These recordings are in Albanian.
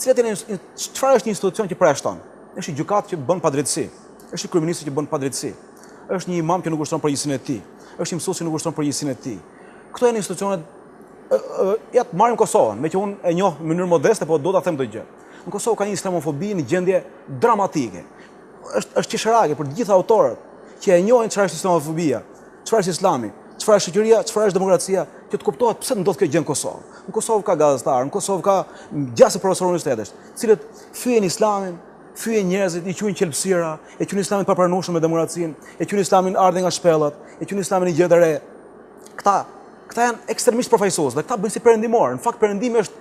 Çfarë është një institucion që përjashton? Është një gjykatë që bën padrejtësi, është një kryeminist që bën padrejtësi, është një imam që nuk ushtron përgjegjësinë e tij, është një mësues që nuk ushtron përgjegjësinë e tij. Këto janë institucionet. Ja të marrim Kosovën, me që unë e njoh në mënyrë modeste, po do ta them këtë gjë. Në Kosovë ka një islamofobi në gjendje dramatike. Është qesharake për të gjithë autorët që e njohin çfarë është islamofobia, çfarë është islami, çfarë është shoqëria, çfarë është demokracia, që të kuptohet pse ndodh kjo gjë në Kosovë. Në Kosovë ka gazetarë, në Kosovë ka gjasë profesorë universitetesh, të cilët fyejnë islamin, fyejnë njerëzit, i quajnë qelbësira, e quajnë islamin papranueshëm me demokracinë, e quajnë islamin ardhe nga shpellat, e quajnë islamin një gjë të re. Këta janë ekstremistë përfaqësues, dhe këta bëjnë si perëndimor. Në fakt perëndimi është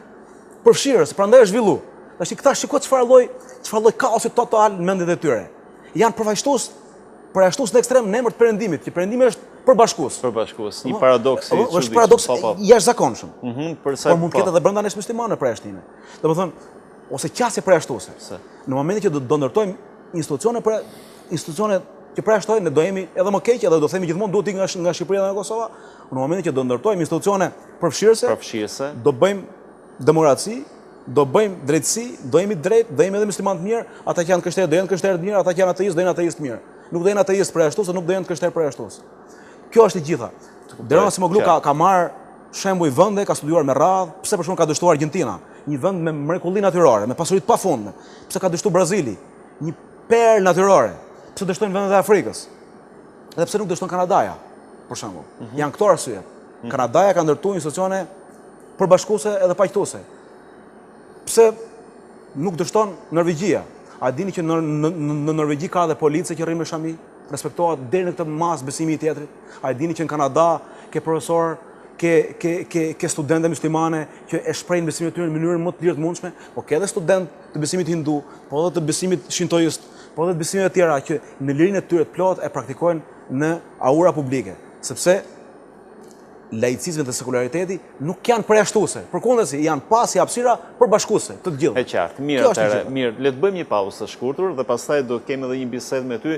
përfshirës, prandaj është zhvillu. Tash këta shikoj çfarë lloj kaosi total në mendet e tyre. Janë përfaqësues në ekstrem në emër të perëndimit, që perëndimi është përbashkues. Përbashkues, një paradoks i çuditshëm. Është paradoks jashtëzakonshëm. Por mund të ketë edhe brenda nesh muslimanë për jashtëne. Domethënë, ose qasje përjashtuese. Në momentin që do ndërtojmë institucione që përjashtojnë, ne do jemi edhe më keq, edhe do themi gjithmonë duhet të nga Shqipëria dhe nga Kosova. Në momentin që do ndërtojmë institucione përfshirëse, do bëjmë demokraci, do bëjmë drejtësi, do jemi drejt, do jemi edhe muslimanë të mirë, ata që janë krishterë do jenë krishterë të mirë, ata që janë ateistë do jenë ateistë të mirë. Nuk do jenë ateistë përjashtues, nuk do jenë krishterë përjashtues. Kjo është e gjitha. Derona Simoglu ka marrë shembuj vende, ka studiuar me radhë, pse për shkak ka dështuar Argjentina, një vend me mrekulli natyrore, me pasuri të pafundme. Pse ka dështuar Brazili, një perlë natyrore. Pse dështojnë vendet e Afrikës? Edhe pse nuk dështon Kanadaja, për shembull. Janë këto arsyet. Kanadaja ka ndërtuar institucione përbashkuese edhe paqëtuese. Pse nuk dështon Norvegjia? A dini që në Norvegji ka dhe policia që rrin me shami, respektohet deri në këtë mas besimi i tjetrit? A dini që në Kanada ke profesor, ke studentë muslimane që e shprehin besimin e tyre në mënyrën më të lirë të mundshme, po ke edhe studentë të besimit hindu, po edhe të besimit shintoist, po edhe të besimit e tjera që në lirinë e tyre të plot e praktikojnë në aura publike, sepse laicizmi dhe sekulariteti nuk janë përjashtuese, përkundërsi janë pasi hapësira përbashkuese të gjithë. E qartë, mirë, le të bëjmë një pauzë të shkurtër dhe pastaj do kemi edhe një bisedë me ty,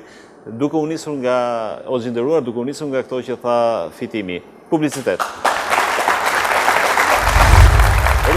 duke u nisur nga o xhinderuar, duke u nisur nga këto që tha Fitimi. Publicitet.